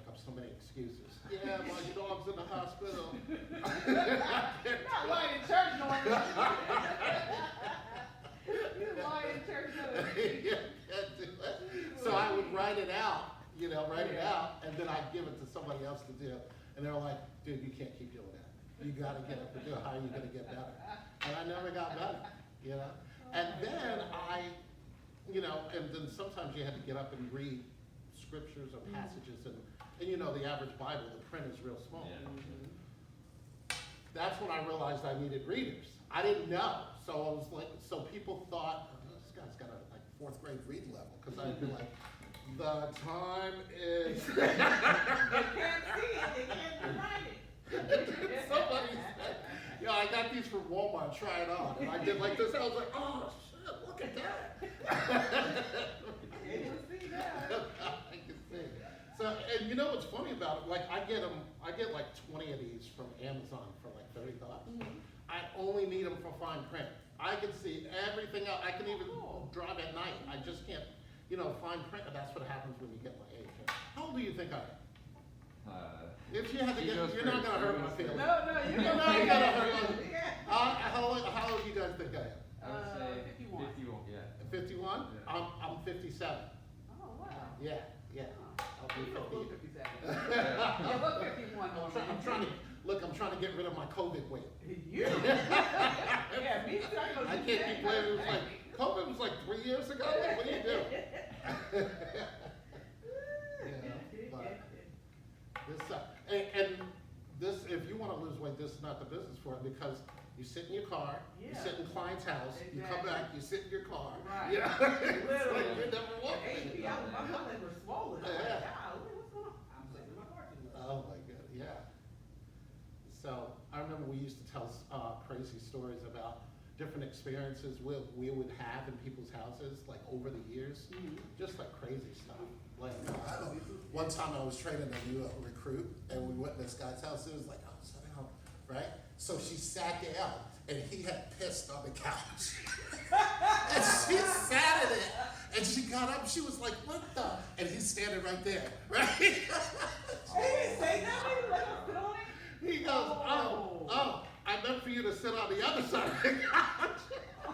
make up so many excuses. Yeah, my dog's in the hospital. Not lying in church, Norman. You lying in church, So I would write it out, write it out, and then I'd give it to somebody else to do. And they're like, dude, you can't keep doing that. You gotta get up and do it. How are you gonna get better? And I never got better, And then and then sometimes you had to get up and read scriptures or passages, and the average Bible, the print is real small. Yeah. That's when I realized I needed readers. I didn't know, so I was like, so people thought, oh, this guy's got a fourth grade read level, because I'd be like, the time is. They can't see it. They can't write it. Somebody said, I got these from Walmart. Try it on, and I did like this. I was like, oh shit, look at that. You can see that. I can see. So, and you know what's funny about it? Like I get like 20 of these from Amazon for like $30. I only need them for fine print. I can see everything else. I can even drive at night. I just can't, fine print. That's what happens when you get my age. How old do you think I am? If you had to get, you're not gonna hurt my feelings. No, you're not not gonna hurt my. How old do you guys think I am? I would say 51. 51, yeah. 51? Yeah. I'm 57. Oh, wow. Yeah. I'll be You don't look 50. 57. You look 51, Norman. I'm trying to get rid of my COVID weight. You? Yeah, me too. I can't keep playing. It was like, COVID was like 3 years ago. Like, what do you do? And this, if you want to lose weight, this is not the business for it, because you sit in your car, you sit in client's house, you come back, you sit in your car. Right. It's Literally. like you're never walking. Hey, my legs were swollen. I was like, golly, what's going on? I'm sitting in my car too much. Oh my God, yeah. So I remember we used to tell crazy stories about different experiences we would have in people's houses, like over the years, just like crazy stuff. Like one time I was training a new recruit, and we went to this guy's house. It was like, oh, sit down, right? So she sat down, and he had pissed on the couch, and she sat in it, and she got up. She was like, what the? And he's standing right there, right? He didn't say nothing. He let us sit on it. He goes, oh, I meant for you to sit on the other side of the couch.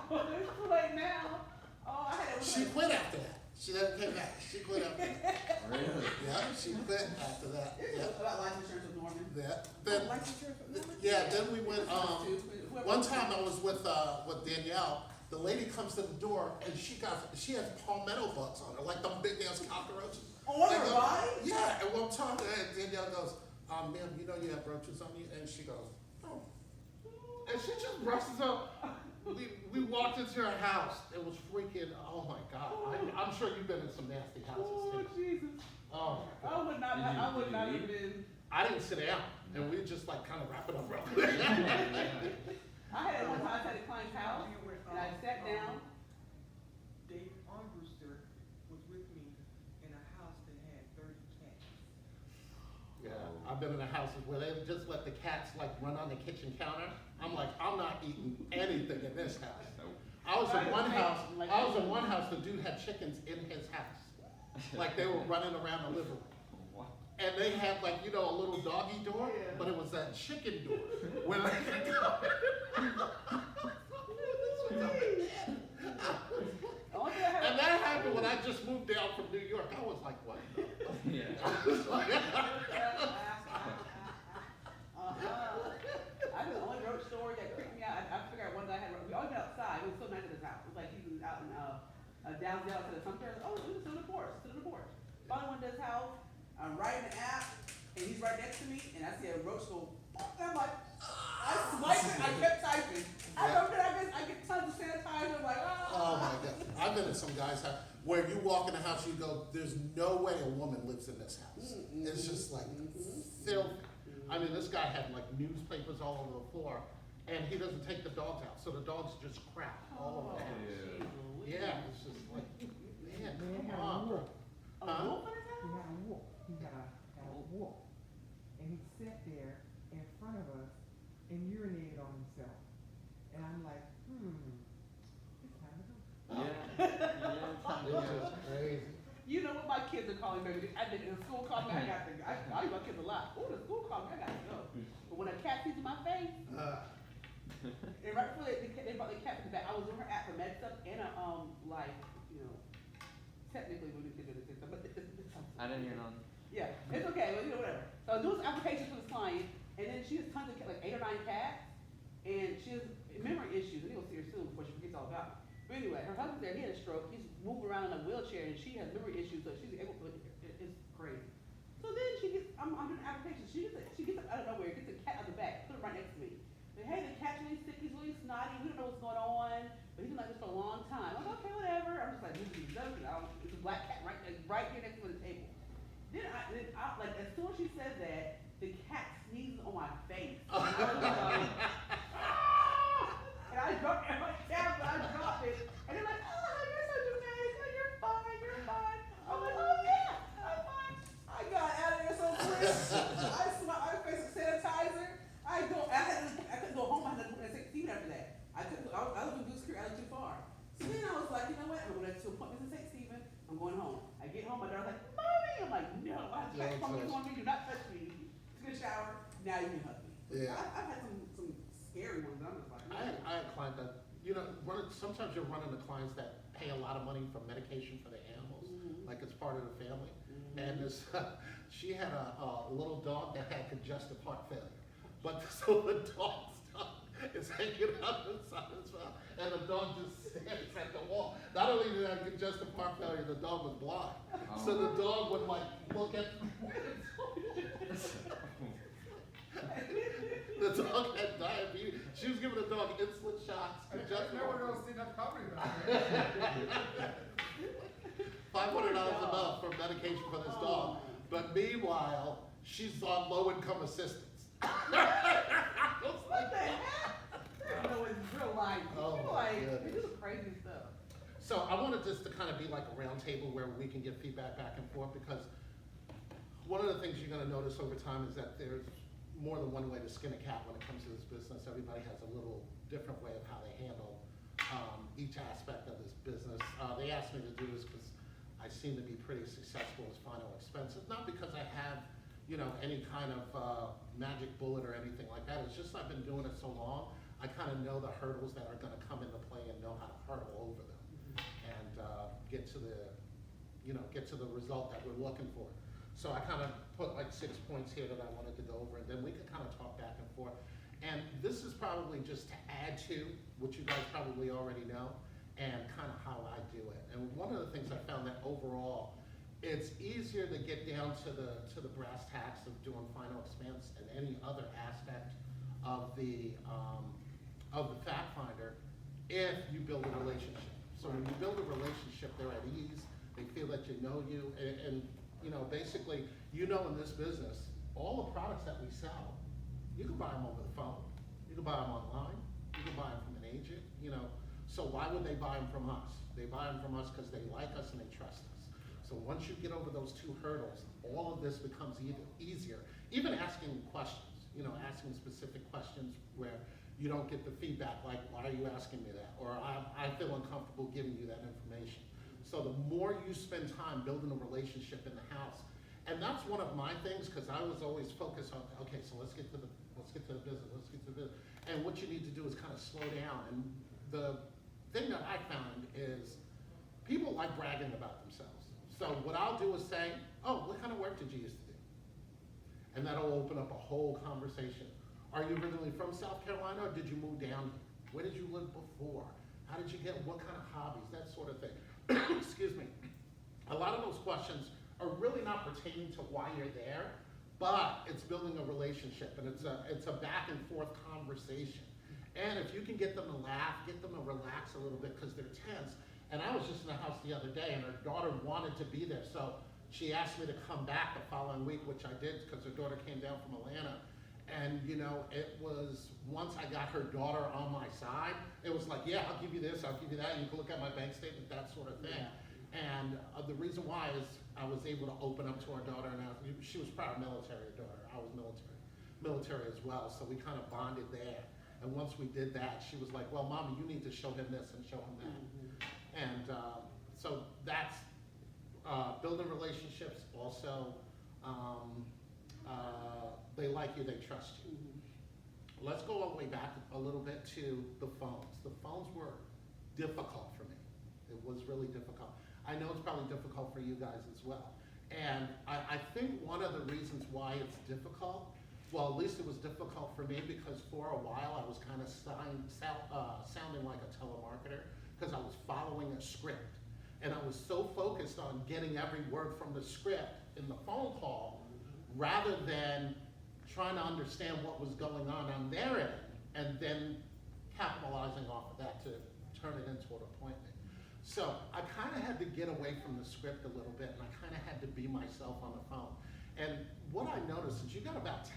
Oh, it's too late now. Oh, I had She quit after that. She never came back. She quit after that. Really? Yeah, she quit after that. Yeah. About life insurance with Norman. Yeah. Then, Life insurance with Norman? yeah, then we went, one time I was with Danielle. The lady comes to the door, and she has palmetto bugs on her, like them big ass cockroaches. On her body? Yeah, and one time Danielle goes, ma'am, you have roaches on you? And she goes, oh. And she just rushes up. We walked into her house. It was freaking, oh my God. I'm sure you've been in some nasty houses Oh, too. Jesus. Oh my God. I would not have been. I didn't sit down, and we just like kind of wrap it up real quick. I had one time I was at a client's house, and I sat down. Dave Armbruster was with me in a house that had 30 cats. Yeah, I've been in the houses where they just let the cats like run on the kitchen counter. I'm like, I'm not eating anything in this house. I was in one house, the dude had chickens in his house. Like they were running around the living room. And they had like, a little doggy door, but it was that chicken door. When I could go and that happened when I just moved down from New York. I was like, what? Yeah. I think the only road story that creeped me out, I figured out one day we all got outside. It was so nice at his house. It was like he was out in down to the somewhere. Oh, we was on the porch, sitting on the porch. Finally went to his house. I'm writing an app, and he's right next to me, and I see a roach go. And I'm like, I swiped it. I kept typing. I get tons of sanitizer. I'm like, Oh my God. I've been in some guy's house where you walk in the house, you go, there's no way a woman lives in this house. It's just like filthy. I mean, this guy had like newspapers all over the floor, and he doesn't take the dogs out, so the dogs just crap all over the house. Yeah, it's just like, man, come on, bro. A wolf in his He house? had a wolf. He had a wolf. And he sat there in front of us and urinated on himself. And I'm like, it's time to go. Yeah. It's just crazy. You know what my kids are calling called me, baby. I did the school called me. I got to. I use my kids a lot. Oh, the school called me. I got to go. But when a cat sees my face, and right before they brought the cat back, I was doing her app for med stuff and like, you know, technically we did this stuff, but it's I didn't hear none. yeah, it's okay, well, you know, whatever. So I was doing this application for this client, and then she has tons of like 8 or 9 cats, and she has memory issues, and you'll see her soon before she forgets all about it. But anyway, her husband's there, he had a stroke, he's moving around in a wheelchair, and she has memory issues, so she's able to, it's crazy. So then she gets, I'm doing an application, she gets up out of nowhere, gets a cat on the back, put it right next to me. And hey, the cat's really sick, he's really snotty, we don't know what's going on, but he's been like this for a long time. I'm like, okay, whatever. I'm just like, it's a black cat right here next to the table. Then I like, as soon as she said that, the cat sneezes on my face. And I was like, ah! And I dropped it, I dropped it. And they're like, oh, you're so dramatic, oh, you're fine, you're fine. I'm like, oh yeah, I'm fine. I got out of there so quick. I smelled my face with sanitizer. I couldn't go home, I had to put in 16 after that. I was in Goose Creek, I was too far. So then I was like, you know what, I'm going to appointments in St. Stephen, I'm going home. I get home, my daughter's like, Mommy! I'm like, no, I Don't touch. on me, do not touch me. Took a shower, now you can hug me. Yeah. I've had some scary ones, I'm just like, I had a client that, you know, sometimes you're running into clients that pay a lot of money for medication for their animals, like it's part of the family. And this, she had a little dog that had congestive heart failure. But so the dog's tongue is hanging out inside his mouth, and the dog just stares at the wall. Not only did I have congestive heart failure, the dog was blind. So the dog would like look at the dog had diabetes. She was giving the dog insulin shots. Congestive heart failure. see enough comedy about it. $500 a month for medication for this dog. But meanwhile, she's on low-income assistance. what the heck? I know it's real life. Oh, People my like, goodness. they do some crazy stuff. So I wanted this to kind of be like a round table where we can give feedback back and forth, because one of the things you're gonna notice over time is that there's more than one way to skin a cat when it comes to this business. Everybody has a little different way of how they handle each aspect of this business. They asked me to do this because I seem to be pretty successful as final expenses, not because I have, you know, any kind of magic bullet or anything like that. It's just I've been doing it so long, I kind of know the hurdles that are gonna come into play and know how to hurdle over them and get to the result that we're looking for. So I kind of put like 6 points here that I wanted to go over, and then we can kind of talk back and forth. And this is probably just to add to what you guys probably already know and kind of how I do it. And one of the things I found that overall, it's easier to get down to the brass tacks of doing final expense and any other aspect of the fact finder if you build a relationship. So when you build a relationship, they're at ease, they feel that you know you, and you know, basically, you know, in this business, all the products that we sell, you can buy them over the phone, you can buy them online, you can buy them from an agent, you know. So why would they buy them from us? They buy them from us because they like us and they trust us. So once you get over those 2 hurdles, all of this becomes easier. Even asking questions, you know, asking specific questions where you don't get the feedback like, why are you asking me that? Or I feel uncomfortable giving you that information. So the more you spend time building a relationship in the house, and that's one of my things, because I was always focused on, okay, so let's get to the business, and what you need to do is kind of slow down. And the thing that I found is people like bragging about themselves. So what I'll do is say, oh, what kind of work did you used to do? And that'll open up a whole conversation. Are you originally from South Carolina, or did you move down here? Where did you live before? How did you get, what kind of hobbies, that sort of thing. Excuse me. A lot of those questions are really not pertaining to why you're there, but it's building a relationship, and it's a back and forth conversation. And if you can get them to laugh, get them to relax a little bit because they're tense. And I was just in the house the other day, and her daughter wanted to be there, so she asked me to come back the following week, which I did because her daughter came down from Atlanta. And you know, it was, once I got her daughter on my side, it was like, yeah, I'll give you this, I'll give you that, you can look at my bank statement, that sort of thing. Yeah. And the reason why is I was able to open up to our daughter, and she was proud military daughter, I was military as well, so we kind of bonded there. And once we did that, she was like, well, Mommy, you need to show him this and show him that. And so that's building relationships, also, they like you, they trust you. Let's go all the way back a little bit to the phones. The phones were difficult for me. It was really difficult. I know it's probably difficult for you guys as well. And I think one of the reasons why it's difficult, well, at least it was difficult for me because for a while I was kind of sounding like a telemarketer because I was following a script. And I was so focused on getting every word from the script in the phone call rather than trying to understand what was going on their end and then capitalizing off of that to turn it into an appointment. So I kind of had to get away from the script a little bit and I kind of had to be myself on the phone. And what I noticed is you got about 10,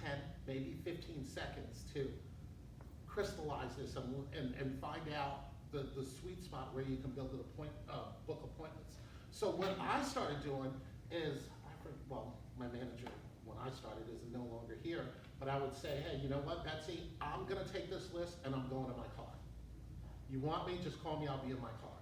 maybe 15 seconds to crystallize this and find out the sweet spot where you can book appointments. So what I started doing is, my manager, when I started, is no longer here, but I would say, hey, you know what, Betsy, I'm gonna take this list and I'm going to my car. You want me, just call me, I'll be in my car.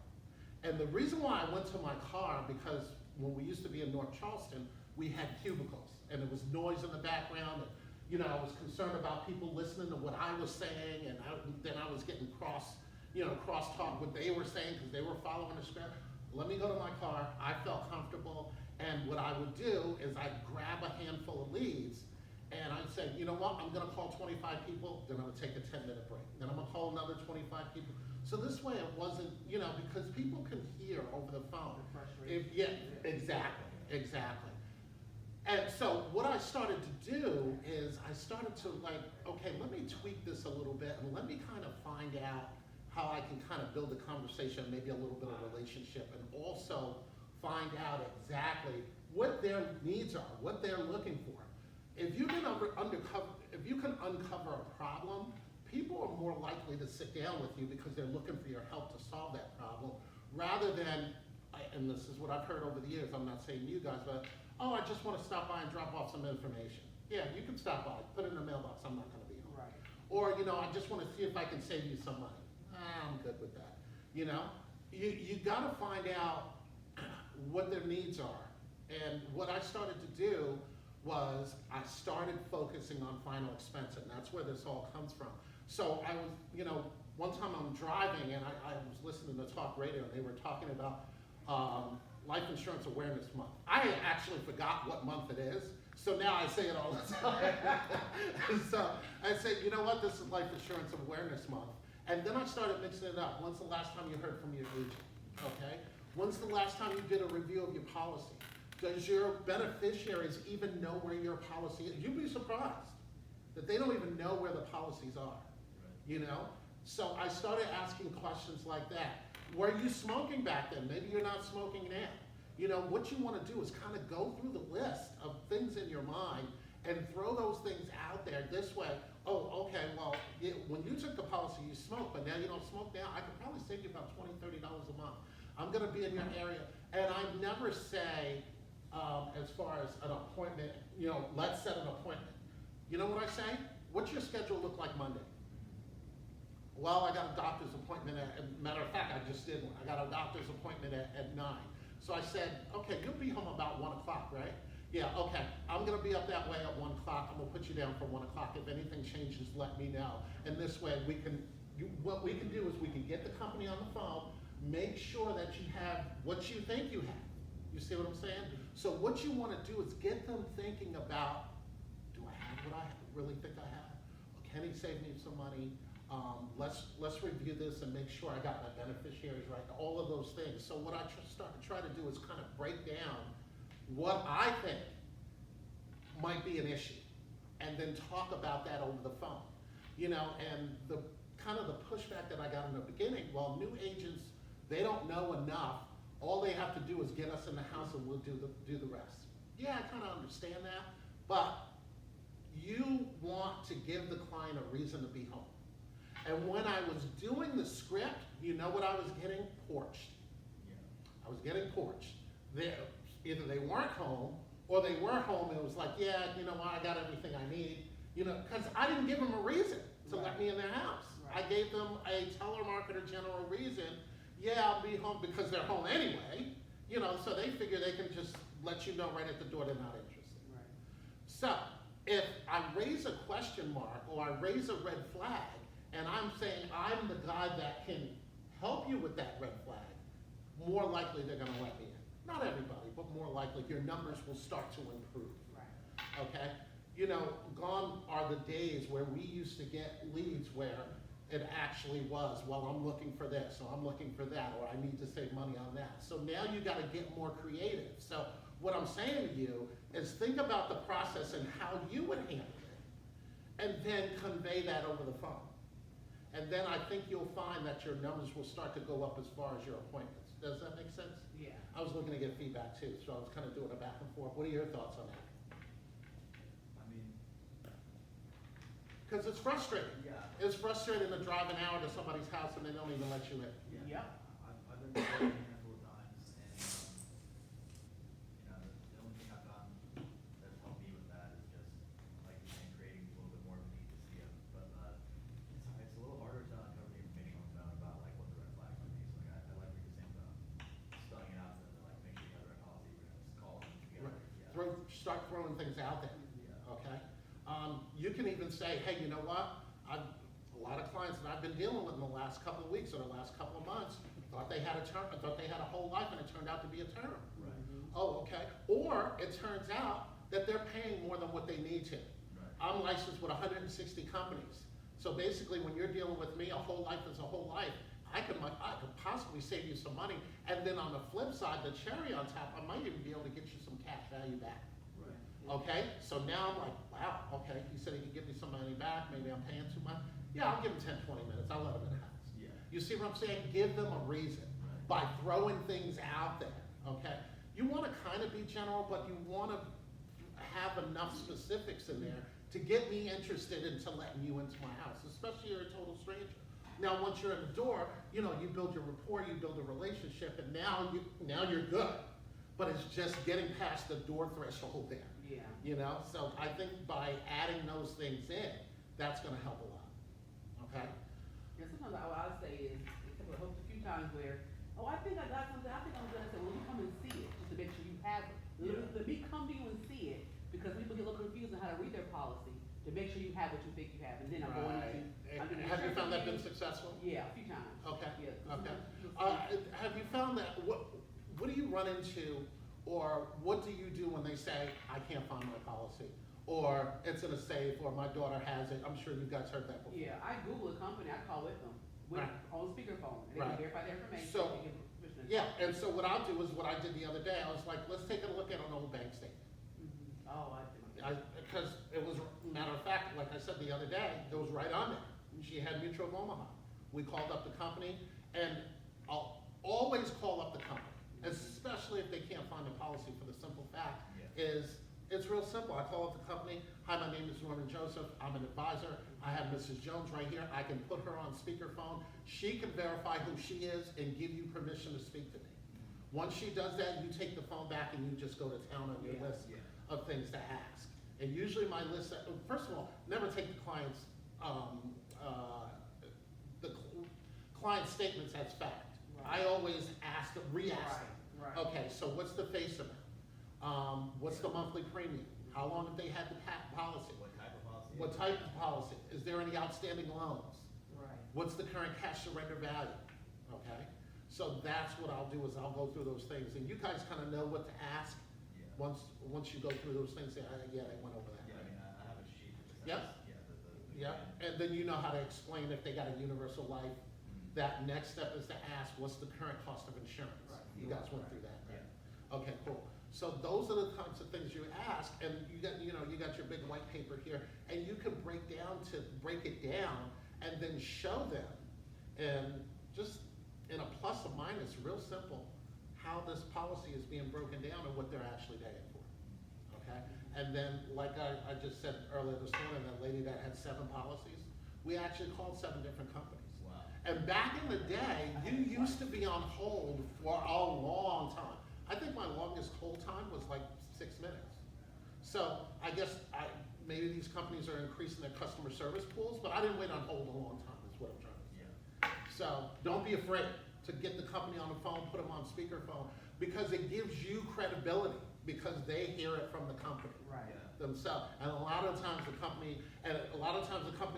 And the reason why I went to my car, because when we used to be in North Charleston, we had cubicles and there was noise in the background. And, you know, I was concerned about people listening to what I was saying, and then I was getting cross-talk what they were saying because they were following the script. Let me go to my car. I felt comfortable. And what I would do is I'd grab a handful of leads and I'd say, you know what, I'm gonna call 25 people, then I'm gonna take a 10-minute break. Then I'm gonna call another 25 people. So this way it wasn't, because people can hear over the phone. Exactly. And so what I started to do is I started to okay, let me tweak this a little bit and let me kind of find out how I can kind of build a conversation, maybe a little bit of relationship, and also find out exactly what their needs are, what they're looking for. If you can uncover a problem, people are more likely to sit down with you because they're looking for your help to solve that problem, rather than, and this is what I've heard over the years, I'm not saying you guys, but, oh, I just want to stop by and drop off some information. Yeah, you can stop by, put it in the mailbox, I'm not going to be home. Right. Or, I just want to see if I can save you some money. I'm good with that. You got to find out what their needs are. And what I started to do was I started focusing on final expense, and that's where this all comes from. So I was, one time I'm driving and I was listening to talk radio and they were talking about Life Insurance Awareness Month. I actually forgot what month it is, so now I say it all the time. So I said, you know what, this is Life Insurance Awareness Month. And then I started mixing it up. When's the last time you heard from your agent, okay? When's the last time you did a review of your policy? Does your beneficiaries even know where your policy is? You'd be surprised that they don't even know where the policies are, So I started asking questions like that. Were you smoking back then? Maybe you're not smoking now. What you want to do is kind of go through the list of things in your mind and throw those things out there. This way, oh, okay, well, when you took the policy, you smoked, but now you don't smoke now. I could probably save you about $20, $30 a month. I'm going to be in your area. And I never say, as far as an appointment, let's set an appointment. You know what I say? What's your schedule look like Monday? Well, I got a doctor's appointment matter of fact, I just did one. I got a doctor's appointment at 9. So I said, okay, you'll be home about 1 o'clock, right? Yeah, okay, I'm gonna be up that way at 1 o'clock. I'm gonna put you down for 1 o'clock. If anything changes, let me know. And this way what we can do is we can get the company on the phone, make sure that you have what you think you have. You see what I'm saying? So what you wanna do is get them thinking about, do I have what I really think I have? Can he save me some money? Let's review this and make sure I got my beneficiaries right, all of those things. So what I try to do is kind of break down what I think might be an issue and then talk about that over the phone. And the kind of the pushback that I got in the beginning, well, new agents, they don't know enough. All they have to do is get us in the house and we'll do the rest. Yeah, I kind of understand that, but you want to give the client a reason to be home. And when I was doing the script, you know what I was getting? Porched. I was getting porched. Either they weren't home, or they were home and it was like, yeah, you know what, I got everything I need. Because I didn't give them a reason to let me in their house. Right. I gave them a telemarketer general reason. Yeah, I'll be home because they're home anyway. You know, so they figure they can just let you know right at the door they're not interested. Right. So, if I raise a question mark or I raise a red flag, and I'm saying I'm the guy that can help you with that red flag, more likely they're gonna let me in. Not everybody, but more likely your numbers will start to improve. Right. Okay? You know, gone are the days where we used to get leads where it actually was, well, I'm looking for this, or I'm looking for that, or I need to save money on that. So now you gotta get more creative. So what I'm saying to you is think about the process and how you would handle it, and then convey that over the phone. And then I think you'll find that your numbers will start to go up as far as your appointments. Does that make sense? Yeah. I was looking to get feedback too, so I was kind of doing a back and forth. What are your thoughts on that? I mean, Because it's frustrating. yeah, It's frustrating to drive an hour to somebody's house and they don't even let you in. yeah. Yep. I've been before a handful of times, and, you know, the only thing I've gotten that's helped me with that is just, like you're saying, creating a little bit more of a need to see them. But, it's a little harder to uncover the information on the phone about like what the red flags might be. So like, I like what you're saying about spelling it out to them, to like make sure you have the right policy, we're gonna just call them together. Yeah. Start throwing things out there, Yeah. okay? You can even say, hey, you know what? A lot of clients that I've been dealing with in the last couple of weeks or the last couple of months thought they had a term, thought they had a whole life and it turned out to be a term. Right. Oh, okay. Or it turns out that they're paying more than what they need to. Right. I'm licensed with 160 companies. So basically, when you're dealing with me, a whole life is a whole life. I could possibly save you some money. And then on the flip side, the cherry on top, I might even be able to get you some cash value back. Right. Okay? So now I'm like, wow, okay, he said he could give me some money back. Maybe I'm paying too much. Yeah, I'll give him 10, 20 minutes. I'll let him in the house. Yeah. You see what I'm saying? Give them a reason by throwing things out there, okay? You wanna kind of be general, but you wanna have enough specifics in there to get me interested into letting you into my house, especially you're a total stranger. Now, once you're in the door, you know, you build your rapport, you build a relationship, and now you're good. But it's just getting past the door threshold there, Yeah. you know? So I think by adding those things in, that's gonna help a lot, okay? And sometimes what I say is, I hope a few times where, oh, I think I got something, I think I'm gonna say, well, let me come and see it, just to make sure you have it. Let me come to you and see it, because people get a little confused on how to read their policy, to make sure you have what you think you have, and then I'm going into. I'm doing Have you found that been insurance successful? review. Yeah, a few times. Okay, Yeah. okay. Sometimes- Have you found that, what do you run into, or what do you do when they say, I can't find my policy? Or it's in a safe, or my daughter has it, I'm sure you guys heard that before. Yeah, I Google a company, I call with them, with, Right. on speakerphone, and they Right. can verify their information. So, and give permission to Yeah, talk. and so what I'll do is what I did the other day, I was like, let's take a look at an old bank statement. Mhm. Oh, I do. Because it was, matter of fact, like I said the other day, it was right on there. She had Mutual of Omaha. We called up the company, and I'll always call up the company, especially if they can't find a policy, for the simple fact is, it's real simple. I call up the company, hi, my name is Norman Joseph, I'm an advisor, I have Mrs. Jones right here, I can put her on speakerphone, she can verify who she is and give you permission to speak to me. Once she does that, you take the phone back and you just go to town on your Yeah. list of things to ask. And usually my list, first of all, never take the client's, the client statements as fact. Right. I always ask, re-ask. Right, right. Okay, so what's the face amount? What's the monthly premium? How long have they had the policy? What type of policy? What type of policy? Is there any outstanding loans? Right. What's the current cash surrender value? Okay? So that's what I'll do, is I'll go through those things, and you guys kind of know what to ask. Yeah. Once you go through those things, say, yeah, they went over that. Yeah, I mean, I have a sheet that just Yep. has, the Yeah, and then you know how to explain if they got a universal life. That next step is to ask, what's the current cost of insurance? Right. You guys went through that, right? Yeah. Okay, cool. So those are the types of things you ask, and you got your big white paper here, and you can break it down, and then show them, and just in a plus or minus, real simple, how this policy is being broken down and what they're actually paying for. Okay? And then, like I just said earlier this morning, that lady that had 7 policies, we actually called 7 different companies. Wow. And back in the day, you used to be on hold for a long time. I think my longest hold time was like 6 minutes. So I guess maybe these companies are increasing their customer service pools, but I didn't wait on hold a long time, is what I'm trying to say. Yeah. So don't be afraid to get the company on the phone, put them on speakerphone. because it gives you credibility, because they hear it from the company Right. Yeah. themselves. And a lot of times the company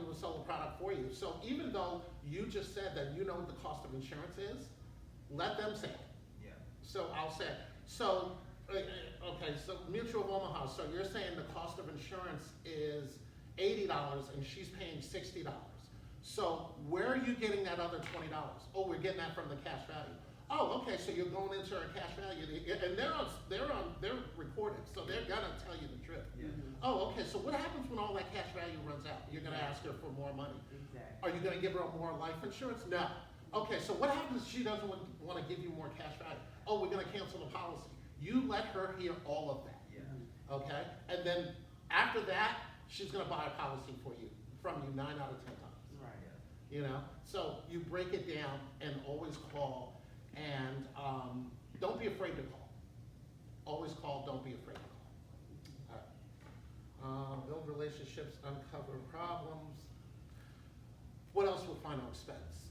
will sell the product for you. So even though you just said that you know what the cost of insurance is, let them say it. Yeah. So I'll say, so, okay, so Mutual of Omaha, so you're saying the cost of insurance is $80 and she's paying $60. So where are you getting that other $20? Oh, we're getting that from the cash value. Oh, okay, so you're going into our cash value, and they're recorded, so they're gonna tell you the truth. Yeah. Oh, okay, so what happens when all that cash value runs out? You're gonna ask her for more money. Exactly. Are you gonna give her more life insurance? No. Okay, so what happens if she doesn't wanna give you more cash value? Oh, we're gonna cancel the policy. You let her hear all of that, Yeah. okay? And then after that, she's gonna buy a policy from you 9 out of 10 times. Right. Yeah. You know, so you break it down and always call, and don't be afraid to call. Always call, don't be afraid to call. All right. Build relationships, uncover problems. What else with final expense?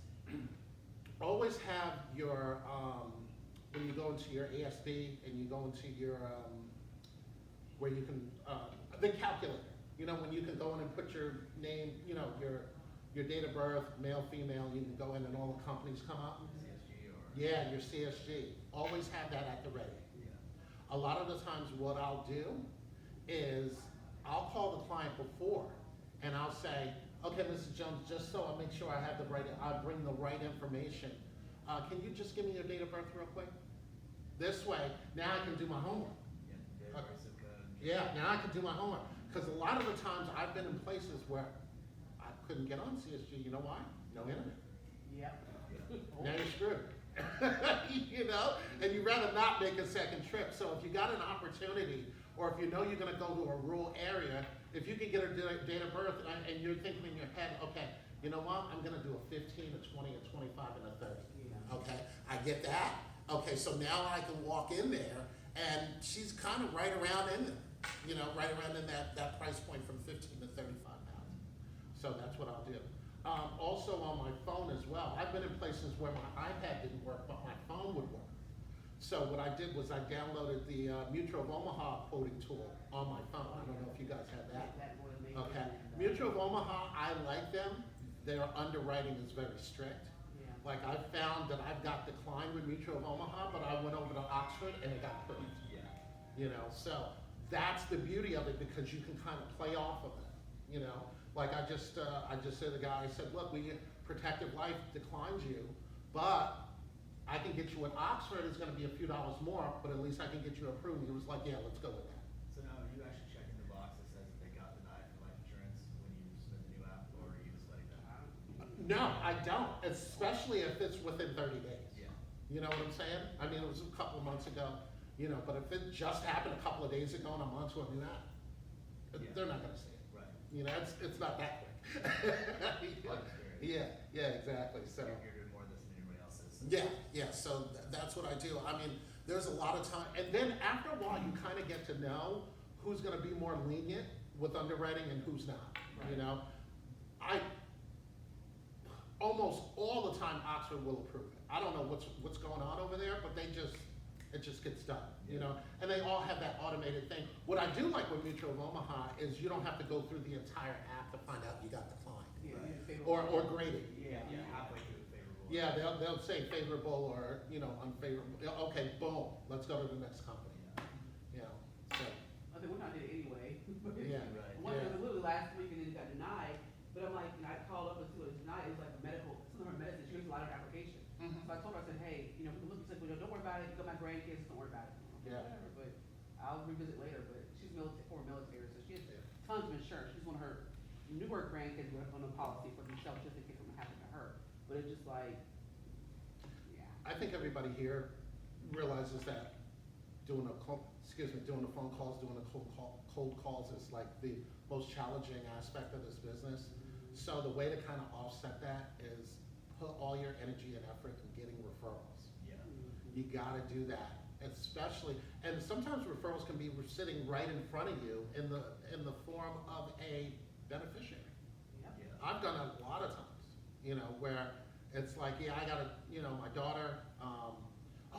Always have your, when you go into your ASD and you go into your, where you can, the calculator. You know, when you can go in and put your name, you know, your date of birth, male, female, you can go in and all the companies come up. CSG or. Yeah, your CSG. Always have that at the ready. Yeah. A lot of the times what I'll do is I'll call the client before and I'll say, okay, Mrs. Jones, just so I make sure I have the right, I bring the right information, can you just give me your date of birth real quick? This way, now I can do my homework. Yeah. Date of birth, zip code. Yeah, now I can do my homework. Because a lot of the times I've been in places where I couldn't get on CSG. You know why? No internet. Yep. Yeah. Now you're screwed. You know? And you'd rather not make a second trip. So if you got an opportunity, or if you know you're going to go to a rural area, if you can get a date of birth and you're thinking in your head, okay, you know what? I'm going to do a 15, a 20, a 25, and a 30. Yeah. Okay, I get that. Okay, so now I can walk in there and she's kind of right around in there. You know, right around in that price point from 15 to 35,000. So that's what I'll do. Also on my phone as well. I've been in places where my iPad didn't work, but my phone would work. So what I did was I downloaded the Mutual of Omaha quoting tool on my phone. I don't know if you guys have that. That more than me. Okay, Mutual of Omaha, I like them. Their underwriting is very strict. Yeah. Like I've found that I've got declined with Mutual of Omaha, but I went over to Oxford and it got approved. Yeah. You know, so that's the beauty of it because you can kind of play off of it. You know, like I just said to the guy, I said, look, Protective Life declines you, but I can get you at Oxford. It's going to be a few dollars more, but at least I can get you approved. He was like, yeah, let's go with that. So now, are you actually checking the box that says that they got denied for life insurance when you submit the new app, or are you just letting them? No, I don't, especially if it's within 30 days. Yeah. You know what I'm saying? I mean, it was a couple of months ago, you know, but if it just happened a couple of days ago and I'm onto a new app, Yeah. they're not going to see it. Right. You know, it's not that quick. Life experience. Yeah, exactly. So, You're doing more of this than anybody else is. yeah. So that's what I do. I mean, there's a lot of time, and then after a while, you kind of get to know who's going to be more lenient with underwriting and who's not. You Right. know, I almost all the time Oxford will approve it. I don't know what's going on over there, but it just gets done. You know, and they all have that automated thing. What I do like with Mutual of Omaha is you don't have to go through the entire app to find out you got declined Yeah, Right. yeah, favorable. or graded. Yeah. Yeah, halfway through the favorable. Yeah, they'll say favorable or, you know, unfavorable. Yeah, okay, boom, let's go to the next company. Yeah. You know, so, I think we're not did it anyway. yeah. Right. One Yeah. was literally last week and then it got denied, but I'm like, you know, I called up until it was denied, it was like a medical, some of her medicine, she was a lot of application. Mhm. So I told her, I said, hey, you know, we can look, she said, well, don't worry about it, you got my grandkids, don't worry about it. I'm like, Yeah. Whatever, but I'll revisit later, but she's former military, so she has Yeah. tons of insurance, she's one of her newer grandkids were on a policy for themselves, just in case something happened to her, but it's just like, yeah. I think everybody here realizes that doing the phone calls, doing the cold calls is like the most challenging aspect of this business. So the way to kind of offset that is put all your energy and effort in getting referrals. Yeah. You gotta do that, especially, and sometimes referrals can be sitting right in front of you in the form of a beneficiary. Yep. Yeah. I've done it a lot of times, you know, where it's like, yeah, I gotta, you know, my daughter,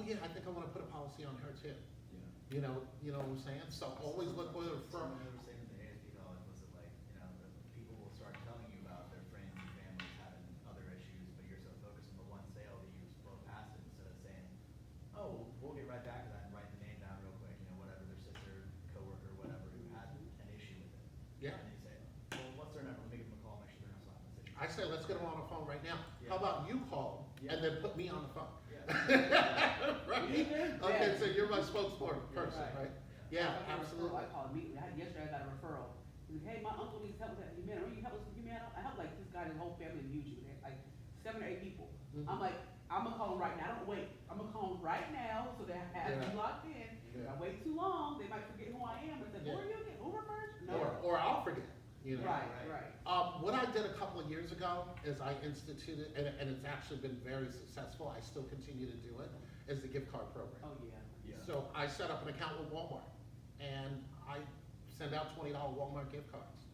oh yeah, I think I wanna put a policy on her too. Yeah. You know what I'm saying? So always look for the referral. Someone was saying in the ASB college, was it like, the people will start telling you about their friends and families having other issues, but you're so focused on the one sale that you just blow past it instead of saying, oh, we'll get right back to that and write the name down real quick, whatever, their sister, coworker, whatever, who had an issue with it. Yeah. And you say, well, what's their number? Let me give them a call, make sure they're not slapping the situation. I say, let's get them on the phone right now. Yeah. How about you call Yeah. and then put me on the phone? Yeah. Right? Even Okay, better. so you're my spokesperson, Right. right? Yeah, I got a referral. absolutely. I called immediately. Yesterday I got a referral. He said, hey, my uncle needs help with that humana. You help us with humana? I help like this guy, his whole family in Eugene. They had like 7 or 8 people. Mhm. I'm like, I'm gonna call him right now. I don't wait. I'm gonna call him right now so they have to Yeah. be locked in. If Yeah. I wait too long, they might forget who I am and say, who Yeah. are you again? Uber first? No. Or I'll forget, Right, Right. right. What I did a couple of years ago is I instituted, and it's actually been very successful, I still continue to do it, is the gift card program. Oh, yeah. Yeah. So I set up an account with Walmart, and I send out $20 Walmart gift cards.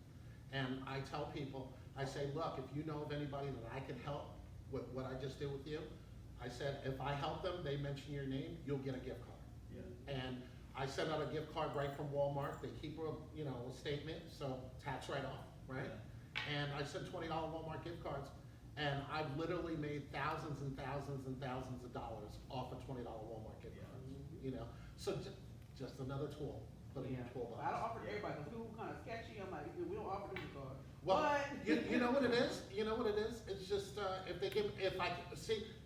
And I tell people, I say, look, if you know of anybody that I can help with what I just did with you, I said, if I help them, they mention your name, you'll get a gift card. Yeah. And I send out a gift card right from Walmart, they keep a statement, so tax write-off, right? And I send $20 Walmart gift cards, and I've literally made thousands and thousands and thousands of dollars off of $20 Walmart gift Yeah. cards, So just another tool, put in your Yeah. toolbox. I don't offer to everybody, because people kind of sketchy. I'm like, we don't offer this card. Well, But. you know what it is? You know what it is? It's just,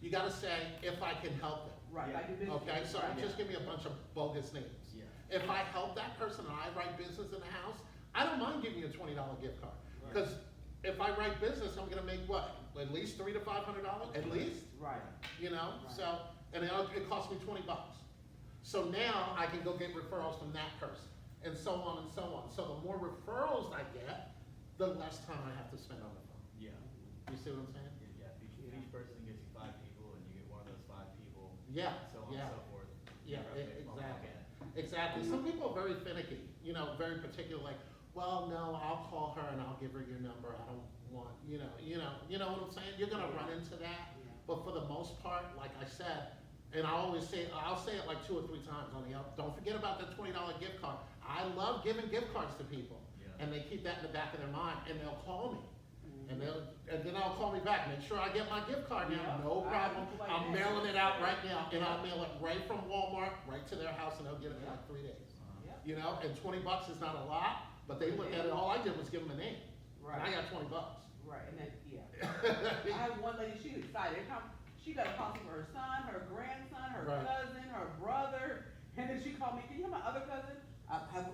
you gotta say, if I can help them. Right, I do business. Okay, so Right. don't just give me a bunch of bogus names. Yeah. If I help that person and I write business in the house, I don't mind giving you a $20 gift card. Right. Because if I write business, I'm gonna make what? At least $300 to $500, at least, Right. So, and it costs me $20. So now I can go get referrals from that person, and so on and so on. So the more referrals I get, the less time I have to spend on the phone. Yeah. You see what I'm saying? Yeah, if each person gives you 5 people and you get one of those 5 people, Yeah, so on yeah. and so forth. Yeah, you're okay, well, exactly. okay. Exactly. Some people are very finicky, very particular, like, well, no, I'll call her and I'll give her your number. I don't want, you know what I'm saying? You're gonna run into that. Yeah. But for the most part, like I said, and I'll say it like 2 or 3 times on the out, don't forget about that $20 gift card. I love giving gift cards to people. Yeah. And they keep that in the back of their mind, and they'll call me. Mhm. And then they'll call me back, make sure I get my gift card now, Yeah. no I problem. have people like I'm that. mailing it out right now, and I'll mail it right from Walmart, right to their house, and they'll get it in like 3 days. Yep. And $20 is not a lot, but they looked at it, all I did was give them a name. And I Right. got $20. Right, and then, I have one lady, she's excited. Every time, she got a policy for her son, her grandson, her Right. cousin, her brother, and then she called me, can you have my other cousin?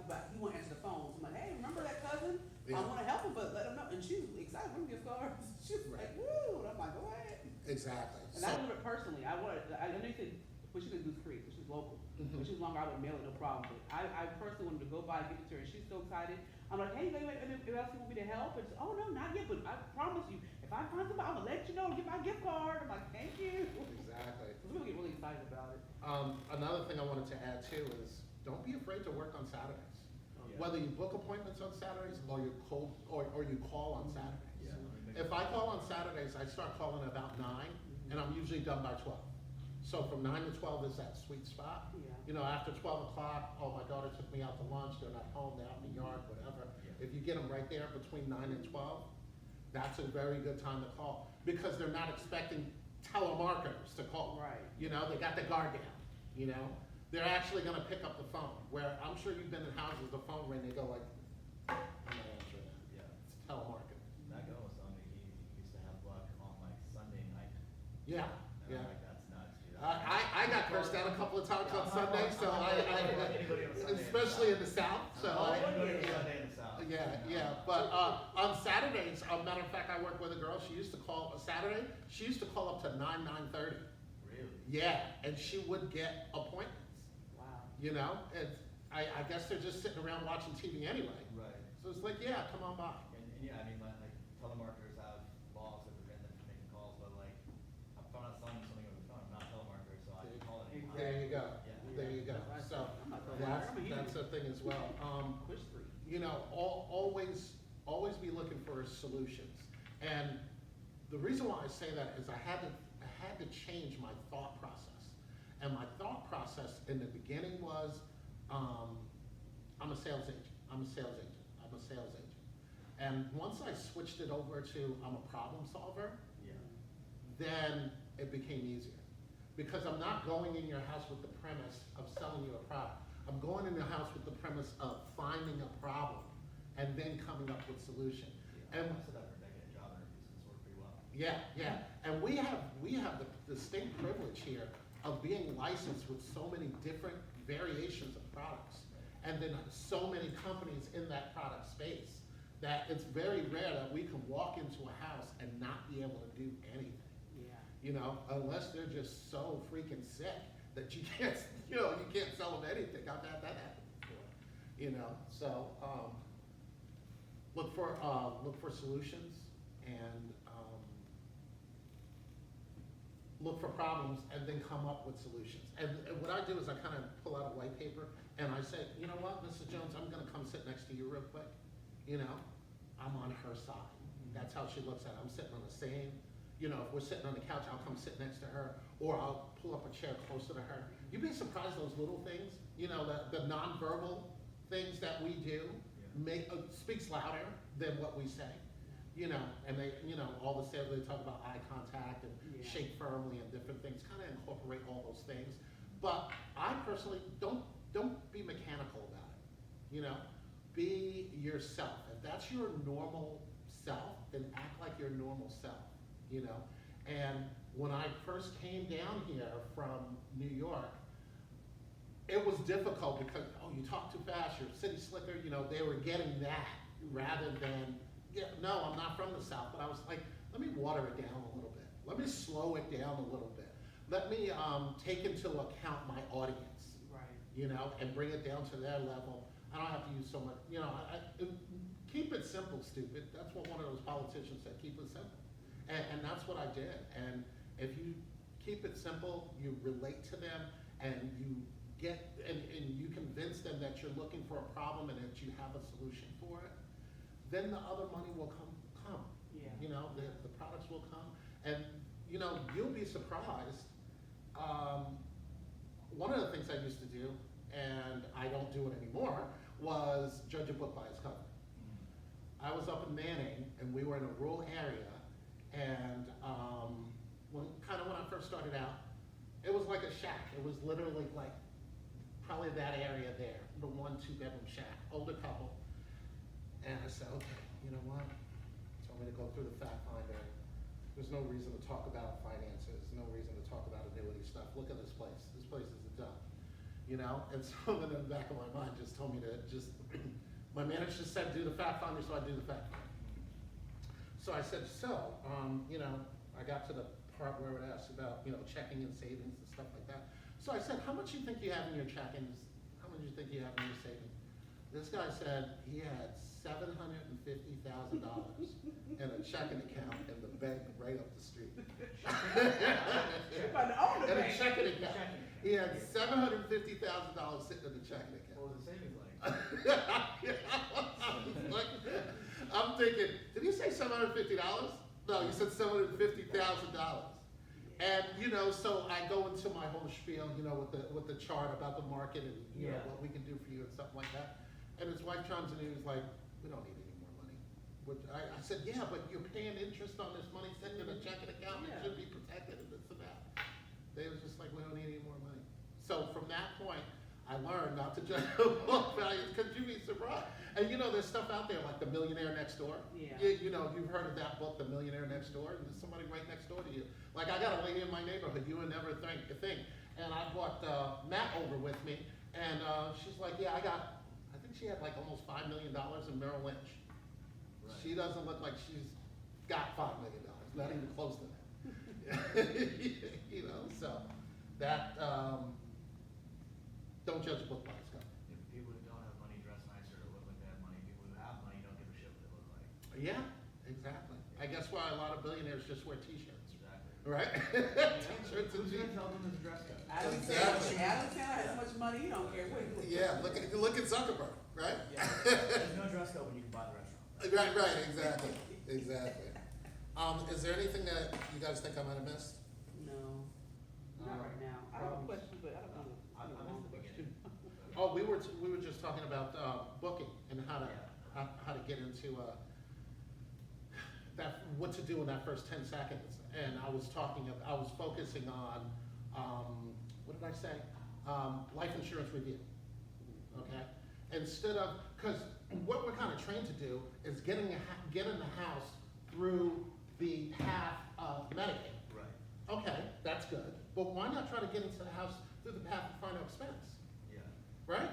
But he won't answer the phone, so I'm like, hey, remember that cousin? Yeah. I wanna help him, but let him know, and she was excited, we gift cards, she was like, woo, and I'm like, go ahead. Exactly. And I do it personally, I know you said, well, she lives in Goose Creek, so she's local. Mhm. If she was longer, I would mail it, no problem, but I personally wanted to go by and give it to her, and she's so excited. I'm like, hey, wait, and if else you want me to help? And she said, oh, no, not yet, but I promise you, if I find somebody, I'm gonna let you know, get my gift card. I'm like, thank you. Exactly. So we'll get really excited about it. Another thing I wanted to add too is, don't be afraid to work on Saturdays. Yeah. Whether you book appointments on Saturdays or you call on Saturdays. Yeah. If I call on Saturdays, I start calling at about 9, and I'm usually done by 12. So from 9 to 12 is that sweet spot. Yeah. After 12 o'clock, oh, my daughter took me out to lunch, they're not home, they're out in the yard, whatever. Yeah. If you get them right there between 9 and 12, that's a very good time to call, because they're not expecting telemarketers to call. Right. They got the guard down, They're actually gonna pick up the phone, where I'm sure you've been in houses, the phone ring, they go like, I'm not answering that. Yeah. It's telemarketing. That guy was telling me he used to have luck on like Sunday night. Yeah, And yeah. I'm like, that's nuts, dude. I got cursed out a couple of times on Sunday, so Anybody on Sunday in the especially in South. the South, so Anybody on I, Sunday in the South. yeah, but, on Saturdays, matter of fact, I work with a girl, she used to call, Saturday, she used to call up to 9:30. Really? Yeah, and she would get appointments, Wow. and I guess they're just sitting around watching TV anyway. Right. So it's like, yeah, come on by. And yeah, I mean, like telemarketers have laws that prevent them from making calls, but like, if I'm not selling you something over the phone, I'm not a telemarketer, so I can call it anytime. There you go, Yeah. there you go. That's So right. I'm not gonna that's, lie, I'm a that's human. the thing as well. Push through. Always be looking for solutions. And the reason why I say that is I had to change my thought process. And my thought process in the beginning was, I'm a sales agent, I'm a sales agent, I'm a sales agent. And once I switched it over to I'm a problem solver, Yeah. then it became easier. Because I'm not going in your house with the premise of selling you a product. I'm going in your house with the premise of finding a problem and then coming up with solution. Yeah, And I've said that for a decade, job interviews, and it's worked pretty well. yeah, and we have the distinct privilege here of being licensed with so many different variations of products. And then so many companies in that product space that it's very rare that we can walk into a house and not be able to do anything. Yeah. You know, unless they're just so freaking sick that you can't, you know, you can't sell them anything. I've had that happen before. You know, so look for solutions and look for problems and then come up with solutions. And what I do is I kind of pull out a white paper and I say, you know what, Mrs. Jones, I'm going to come sit next to you real quick. You know, I'm on her side. That's how she looks at it. I'm sitting on the same, you know, if we're sitting on the couch, I'll come sit next to her, or I'll pull up a chair closer to her. You'd be surprised those little things, you know, the nonverbal things that we do speaks louder than what we say. You know, and they, you know, all the sales, they talk about eye contact and Yeah. shake firmly and different things, kind of incorporate all those things. But I personally, don't be mechanical about it, you know? Be yourself. If that's your normal self, then act like your normal self, you know? And when I first came down here from New York, it was difficult because, oh, you talk too fast, you're city slicker, you know, they were getting that rather than, yeah, no, I'm not from the South, but I was like, let me water it down a little bit. Let me slow it down a little bit. Let me take into account my audience, Right. you know, and bring it down to their level. I don't have to use so much, you know, keep it simple, stupid. That's what one of those politicians said, keep it simple. And that's what I did. And if you keep it simple, you relate to them, and you get, and you convince them that you're looking for a problem and that you have a solution for it, then the other money will come. Yeah. You know, the products will come. And, you know, you'll be surprised. One of the things I used to do, and I don't do it anymore, was judge a book by its cover. I was up in Manning, and we were in a rural area, and when I first started out, it was like a shack. It was literally like probably that area there, the 1-2 bedroom shack, older couple. And I said, okay, you know what? Told me to go through the fact finder. There's no reason to talk about finances, no reason to talk about annuity stuff. Look at this place. This place is a dump. You know? And so in the back of my mind just told me to my manager said do the fact finder, so I do the fact finder. So I said, you know, I got to the part where it asks about, you know, checking and savings and stuff like that. So I said, how much do you think you have in your checkings? How much do you think you have in your savings? This guy said he had $750,000 in a checking account in the bank right up the street. But the owner In a bank. checking account. He had $750,000 sitting in the checking account. What was the savings like? I'm thinking, did he say $750? No, he said $750,000. And, you know, so I go into my whole spiel, you know, with the chart about the market and, you know, Yeah. what we can do for you and stuff like that. And his wife chimes in and he was like, we don't need any more money. Which I said, yeah, but you're paying interest on this money sitting in a checking account, it Yeah. should be protected and this and that. They was just like, we don't need any more money. So from that point, I learned not to judge book values, because you'd be surprised. And you know, there's stuff out there like The Millionaire Next Door. Yeah. You know, you've heard of that book, The Millionaire Next Door, and there's somebody right next door to you. Like, I got a lady in my neighborhood, you would never think. And I brought Matt over with me, and she's like, yeah, I think she had like almost $5 million in Merrill Lynch. Right. She doesn't look like she's got $5 million, not even close to that. You know, so that, don't judge a book by its cover. If people who don't have money dress nicer to look like they have money, people who have money don't give a shit what they look like. Yeah, exactly. I guess why a lot of billionaires just wear t-shirts, Exactly. right? T-shirts and Who's jeans. gonna tell them there's a dress code? Adam Exactly. Sandler has so much money, you don't care what he looks Yeah, look at Zuckerberg, right? Yeah. There's no dress code when you can buy the restaurant. Right, exactly. Is there anything that you guys think I might have missed? No, not right now. I I have a question, but I don't know. I missed the beginning. Oh, we were just talking about, booking and how to get into, what to do in that first 10 seconds. And I was focusing on, what did I say? Life insurance review, okay? Instead of, because what we're kind of trained to do is get in the house through the path of Medicaid. Right, Okay, that's good, but why not try to get into the house through the path of final expense, yeah. right?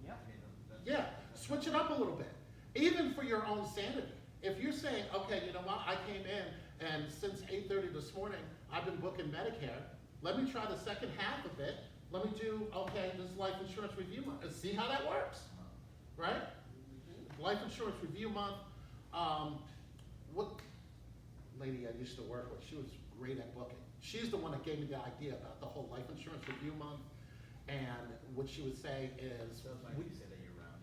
Yeah. I mean, that's- Yeah, switch it up a little bit, even for your own sanity. If you're saying, okay, you know what, I came in and since 8:30 this morning, I've been booking Medicare, let me try the second half of it. Let me do, okay, this is life insurance review month, and see how that works, right? Life insurance review month, what lady I used to work with, she was great at booking. She's the one that gave me the idea about the whole life insurance review month, and what she would say is, So it's like you say that year round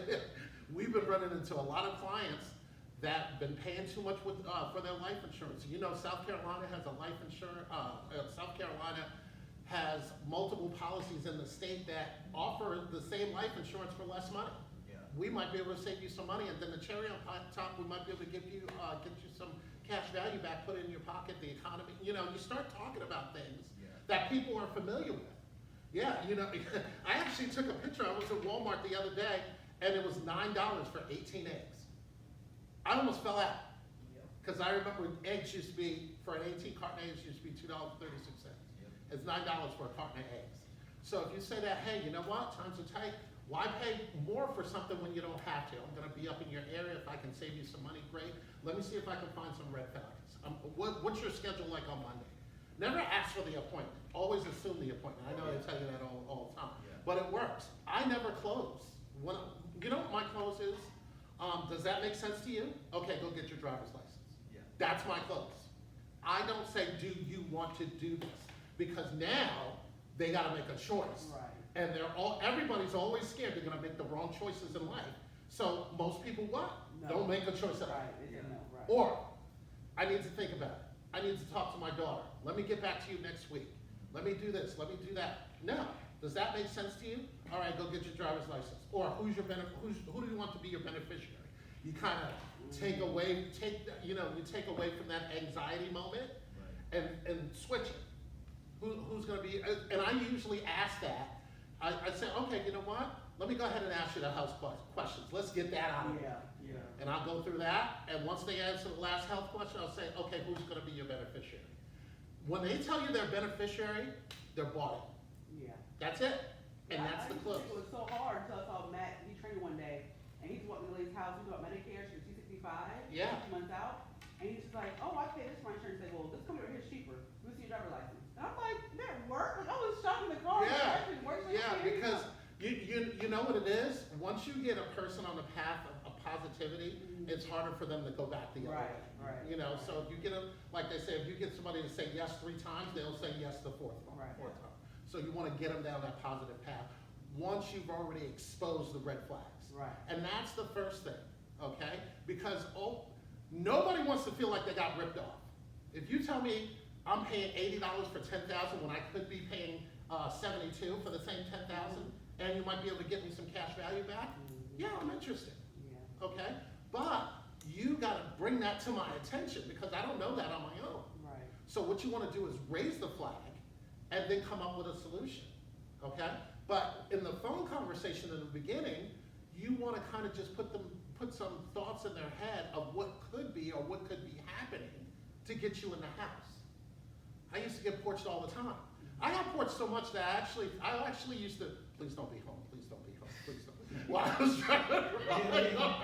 too. we've been running into a lot of clients that have been paying too much with, for their life insurance. You know, South Carolina has a life insurance, South Carolina has multiple policies in the state that offer the same life insurance for less money. Yeah. We might be able to save you some money, and then the cherry on top, we might be able to give you, get you some cash value back, put it in your pocket, the economy. You know, you start talking about things Yeah. that people are familiar with. Yeah, you know, I actually took a picture. I was at Walmart the other day, and it was $9 for 18 eggs. I almost fell out, because I remember eggs used to be, for an 18 carton of eggs, used to be $2.36. Yep. It's $9 for a carton of eggs. So if you say that, hey, you know what, times are tight, why pay more for something when you don't have to? I'm gonna be up in your area, if I can save you some money, great. Let me see if I can find some red Falcons. What's your schedule like on Monday? Never ask for the appointment, always assume the appointment. I know they tell you that all the time, Yeah. but it works. I never close. You know what my close is? Does that make sense to you? Okay, go get your driver's license. Yeah. That's my close. I don't say, do you want to do this? Because now, they gotta make a choice. Right. And everybody's always scared they're gonna make the wrong choices in life. So most people what? No. Don't make a choice at all. Right, it's a no, right. Or, I need to think about it. I need to talk to my daughter. Let me get back to you next week. Let me do this, let me do that. No. Does that make sense to you? All right, go get your driver's license. Or who do you want to be your beneficiary? You kind of take away from that anxiety moment Right. and switch it. Who's gonna be, and I usually ask that. I say, okay, you know what? Let me go ahead and ask you the house questions. Let's get that out of Yeah, it. yeah. And I'll go through that, and once they answer the last health question, I'll say, okay, who's gonna be your beneficiary? When they tell you they're beneficiary, they're bought in. Yeah. That's it, and Yeah, that's I the used to close. think It was so hard until I saw Matt, he trained one day, and he's walking to the lady's house, he's about Medicare, she's 265. Yeah. 2 months out, and he's just like, oh, I pay this for my insurance, he's like, well, this company right here is cheaper, let me see your driver's license. And I'm like, that work? Like, I was shopping the car, Yeah, it actually works. Like, yeah, here you because go. you know what it is? Once you get a person on the path of positivity, it's harder for them to go back the other way. Right, You know, so if you get them, like they say, if you get somebody to say yes 3 times, they'll say yes the fourth Right. time. So you wanna get them down that positive path, once you've already exposed the red flags. Right. And that's the first thing, okay? Because nobody wants to feel like they got ripped off. If you tell me I'm paying $80 for 10,000 when I could be paying 72 for the same 10,000, and you might be able to get me some cash value back, yeah, I'm interested, Yeah, okay? But you gotta bring that to my attention, because I don't know that on my own. right. So what you wanna do is raise the flag, and then come up with a solution, okay? But in the phone conversation in the beginning, you wanna kinda just put some thoughts in their head of what could be or what could be happening to get you in the house. I used to get porched all the time. I got porched so much that I actually used to, please don't be home, please don't be home, please don't be home. While I was driving around,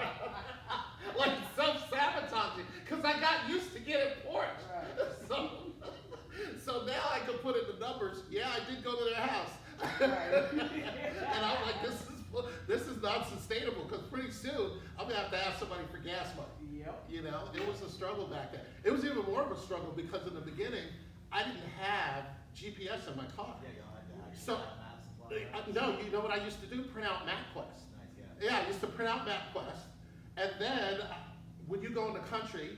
like self-sabotaging, cause I got used to getting porched. Right. So now I can put in the numbers, yeah, I did go to their house. Right. And I'm like, this is not sustainable, cause pretty soon, I'm gonna have to ask somebody for gas money. Yep. You know, it was a struggle back then. It was even more of a struggle because in the beginning, I didn't have GPS in my car. Yeah, you had to actually So, have maps and plot maps. No, you know what I used to do? Print out MapQuest. Nice, yeah. Yeah, I used to print out MapQuest, and then when you go in the country,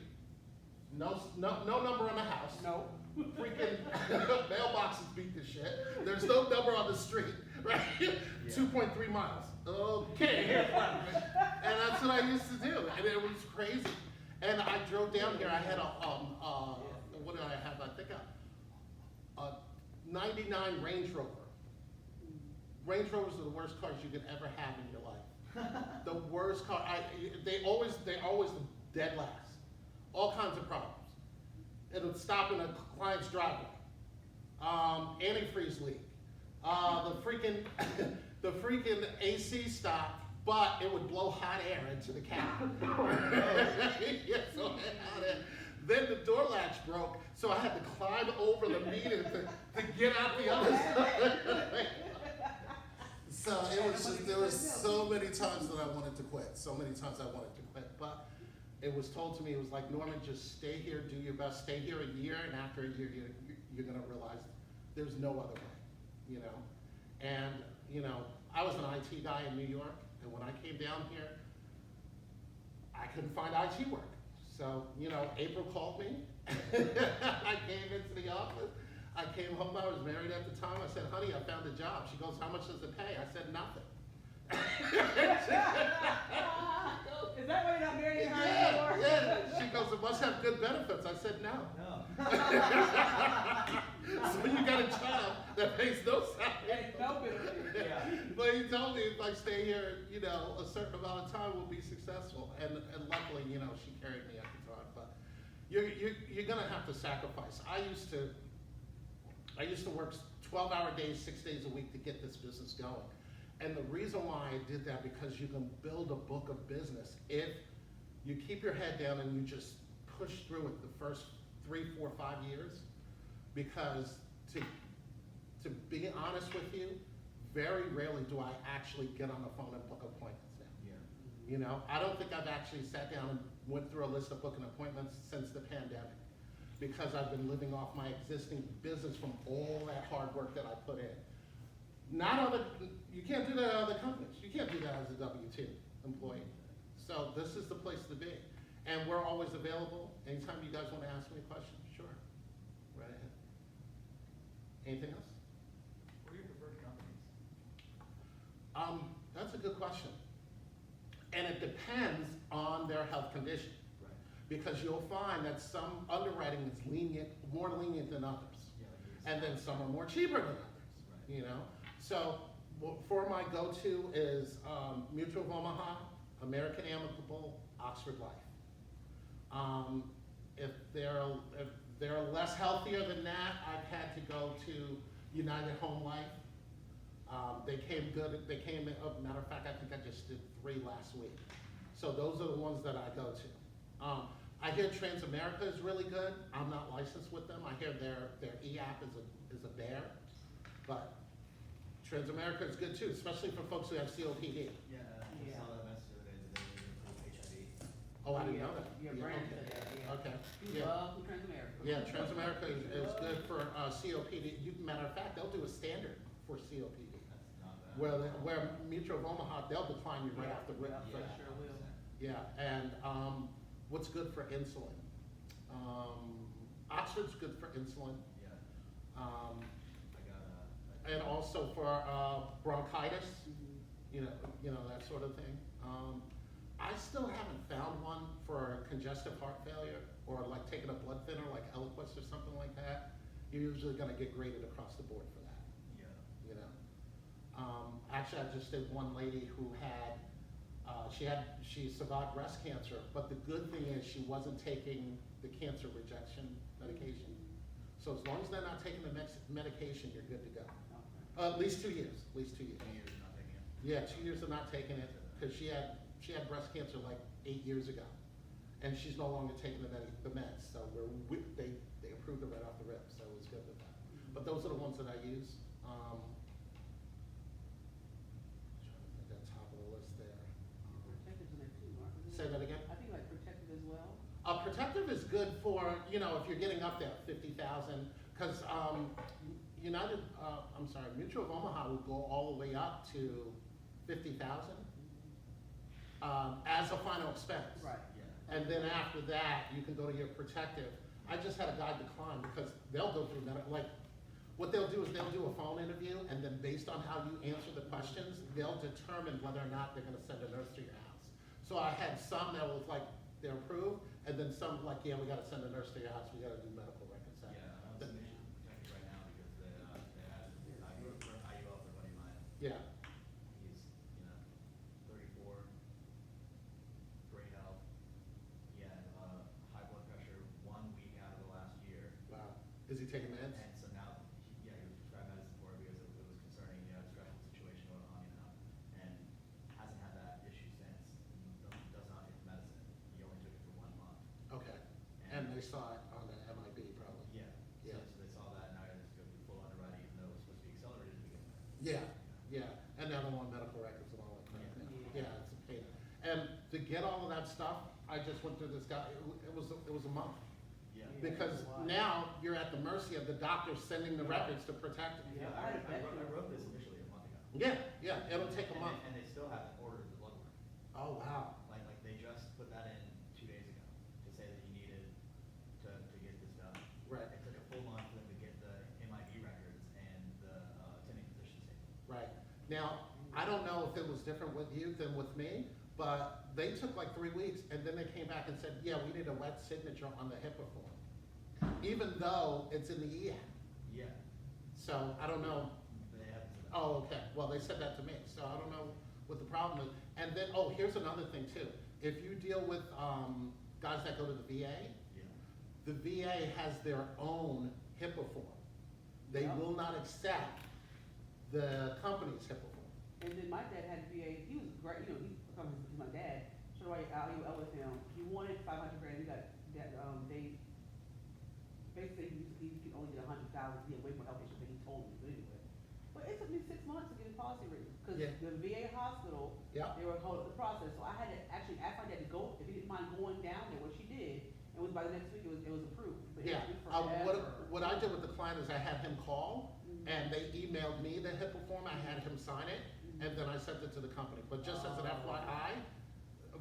no number on the house. No. freaking mailboxes beat the shit. There's no number on the street, right? 2.3 miles. Okay. And that's what I used to do, and it was crazy. And I drove down here, I had what did I have? I think a 99 Range Rover. Range Rovers are the worst cars you could ever have in your life. The worst car, they always dead last. All kinds of problems. It would stop in a client's driveway. Antifreeze leak. The freaking AC stopped, but it would blow hot air into the cab. Yeah, so hot air. Then the door latch broke, so I had to climb over the meter to get out the other side. So it was just, there was so many times that I wanted to quit. So many times I wanted to quit, but it was told to me, it was like, Norman, just stay here, do your best, stay here a year, and after a year, you're gonna realize there's no other way, you know? And, you know, I was an IT guy in New York, and when I came down here, I couldn't find IT work. So, you know, April called me, I came into the office, I came home, I was married at the time, I said, honey, I found a job. She goes, how much does it pay? I said, nothing. Is that why you're not married her Yeah, anymore? yeah. She goes, it must have good benefits. I said, no. No. So you got a job that pays no salary. Ain't no benefit. Yeah. But he told me if I stay here, you know, a certain amount of time, we'll be successful. And luckily, you know, she carried me at the time. But you're gonna have to sacrifice. I used to work 12-hour days, 6 days a week to get this business going. And the reason why I did that, because you can build a book of business if you keep your head down and you just push through it the first 3, 4, 5 years. Because to be honest with you, very rarely do I actually get on the phone and book appointments now. Yeah. You know, I don't think I've actually sat down and went through a list of booking appointments since the pandemic, because I've been living off my existing business from all that hard work that I put in. You can't do that at other companies. You can't do that as a W-2 employee. So this is the place to be. And we're always available. Anytime you guys want to ask me a question, sure. Right ahead. Anything else? What are your preferred companies? That's a good question. And it depends on their health condition. Right. Because you'll find that some underwriting is more lenient than others. Yeah, like yours. And then some are more cheaper than others, Right. you know? So for my go-to is Mutual of Omaha, American Amicable, Oxford Life. If they're less healthier than that, I've had to go to United Home Life. They came good, matter of fact, I think I just did 3 last week. So those are the ones that I go to. I hear Transamerica is really good. I'm not licensed with them. I hear their e-app is a bear, but Transamerica is good too, especially for folks who have COPD. Yeah, I Yeah. saw that message the other day that they improve HIV. Oh, I didn't know that. Your Yeah, brand okay. said that, yeah. Okay, You yeah. love Transamerica. Yeah, Transamerica is good for COPD. Matter of fact, they'll do a standard for COPD. That's not bad. Where Mutual of Omaha, they'll decline you right off the rip Yeah, for yeah, that. sure will. Yeah, and what's good for insulin? Oxford's good for insulin. Yeah, Um, I got and also for bronchitis, Mhm. you know, that sort of thing. I still haven't found one for congestive heart failure or like taking a blood thinner like Eliquis or something like that. You're usually gonna get graded across the board for that, yeah. you know. Actually, I just did one lady who had, she survived breast cancer, but the good thing is she wasn't taking the cancer rejection medication. So as long as they're not taking the medication, you're good to go. Okay. At least 2 years, at least 2 years. 2 years not taking it. Yeah, 2 years of not taking it, because she had breast cancer like 8 years ago. And she's no longer taking the meds, so they approved it right off the rip, so it was good with that. But those are the ones that I use. Trying to think at the top of the list there. Protective's in there too, Mark. isn't Say it? that again? I think like Protective as well. Protective is good for, you know, if you're getting up there, 50,000, because Mutual of Omaha will go all the way up to 50,000 as a final expense. Right. Yeah. And then after that, you can go to your Protective. I just had a guy decline because they'll go through medical, like, what they'll do is they'll do a phone interview, and then based on how you answer the questions, they'll determine whether or not they're gonna send a nurse to your house. So I had some that was like, they're approved, and then some like, yeah, we gotta send a nurse to your house, we gotta do medical records. Yeah, I'm submission protected right now because they had IUL for a buddy of mine. Yeah, He's, 34, great health. He had, high blood pressure 1 week out of the last year. wow. Is he taking meds? And so now, he was prescribed medicine for it because it was concerning, stressful situation going on, and hasn't had that issue since. Does not take the medicine. He only took it for 1 month. Okay, and they saw it on the MIB probably. Yeah. Yeah. So they saw that, now it's going to be full underwriting, even though it was supposed to be accelerated to begin with. Yeah, yeah, and now they want medical records and all that crap. Yeah. Yeah, it's a pain. And to get all of that stuff, I just went through this guy, it was a month. Yeah. Because now you're at the mercy of the doctor sending the records to protect it. Yeah, I had a I vet. wrote this initially a month ago. Yeah, it'll take a month. And they still haven't ordered the blood work. Oh, wow. Like they just put that in 2 days ago to say that he needed to get this done. Right. It took a full month for them to get the MIB records and the attending physician statement. Right. Now, I don't know if it was different with you than with me, but they took like 3 weeks, and then they came back and said, yeah, we need a wet signature on the HIPAA form, even though it's in the EAP. Yeah. So I don't know. They haven't said that. Oh, okay, well, they said that to me, so I don't know what the problem is. And then, oh, here's another thing too. If you deal with, guys that go to the VA, Yeah. the VA has their own HIPAA form. They Yeah. will not accept the company's HIPAA form. And then my dad had VA, he was great, he's my dad, so I IUL with him, he wanted 500 grand, he got, that, they, basically, he could only get 100,000, he had way more health issues than he told me, but anyway. But it took me 6 months to get his policy written, cause Yeah. the VA hospital, Yeah. they were holding the process, so I had to actually ask my dad to go, if he didn't mind going down there, which he did, and was by the next week, it was approved. But it Yeah, took me what, forever. what I did with the client is I had him call, Mhm. and they emailed me the HIPAA form, I had him sign it, and then I sent it to the company. But just as an FYI,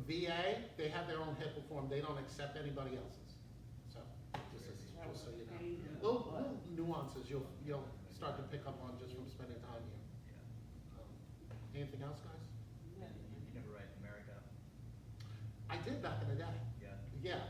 VA, they have their own HIPAA form, they don't accept anybody else's. So, just so you know. Pain in the Little butt. nuances you'll start to pick up on just from spending time here. Yeah. Anything else, guys? Yeah. You never write America. I did back in the day, Yeah. yeah.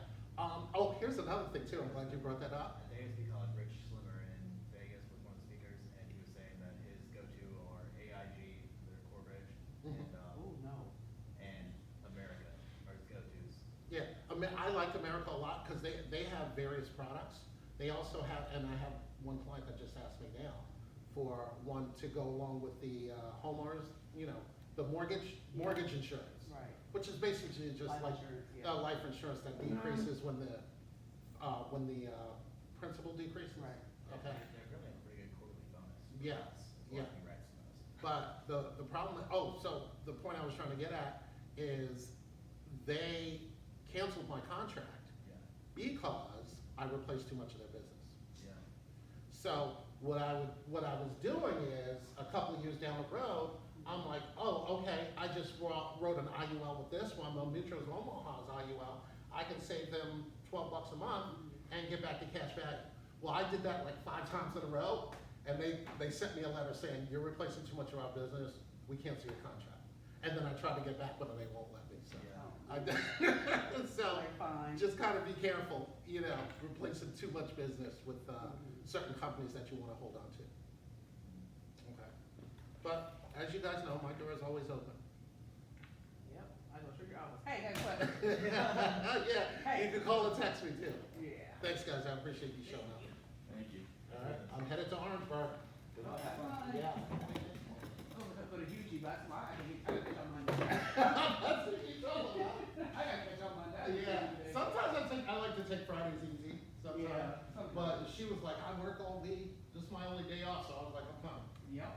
Oh, here's another thing too, I'm glad you brought that up. At the ASB College, Rich Slimmer in Vegas was one of the speakers, and he was saying that his go-to are AIG, their core bridge, Mhm. Oh, no. and America are his go-tos. Yeah, I like America a lot because they have various products. They also have, and I have one client that just asked me now for one to go along with the homeowners, the mortgage insurance. Right. Which is basically just Life like insurance, yeah. life insurance that decreases when the principal decreases. Right. Okay. They really have a pretty good quarterly bonus. Yeah, As yeah. long as he writes most. But the problem, so the point I was trying to get at is they canceled my contract Yeah. because I replaced too much of their business. Yeah. So what I was doing is, a couple of years down the road, I'm like, oh, okay, I just wrote an IUL with this one, the Mutual's Omaha's IUL, I can save them $12 a month and get back the cash value. Well, I did that like 5 times in a row, and they sent me a letter saying, you're replacing too much of our business, we cancel your contract. And then I tried to get back, but they won't let me, so. Yeah. So, Like, fine. just kind of be careful, replacing too much business with certain companies that you want to hold on to. Okay. But as you guys know, my door is always open. Yep, I go trigger hours. Hey, guess what? Yeah, you can call and text me too. Yeah. Thank Thanks, guys, I appreciate you showing up. Thank you. All right, I'm headed to Orangeburg. Yeah. I'm gonna go to Hugie, but I gotta catch on Monday. That's what you told me. I gotta catch on Monday. Yeah, sometimes I like to take Fridays easy, sometimes. Yeah. But she was like, I work all week, this is my only day off, so I was like, I'm coming. Yep.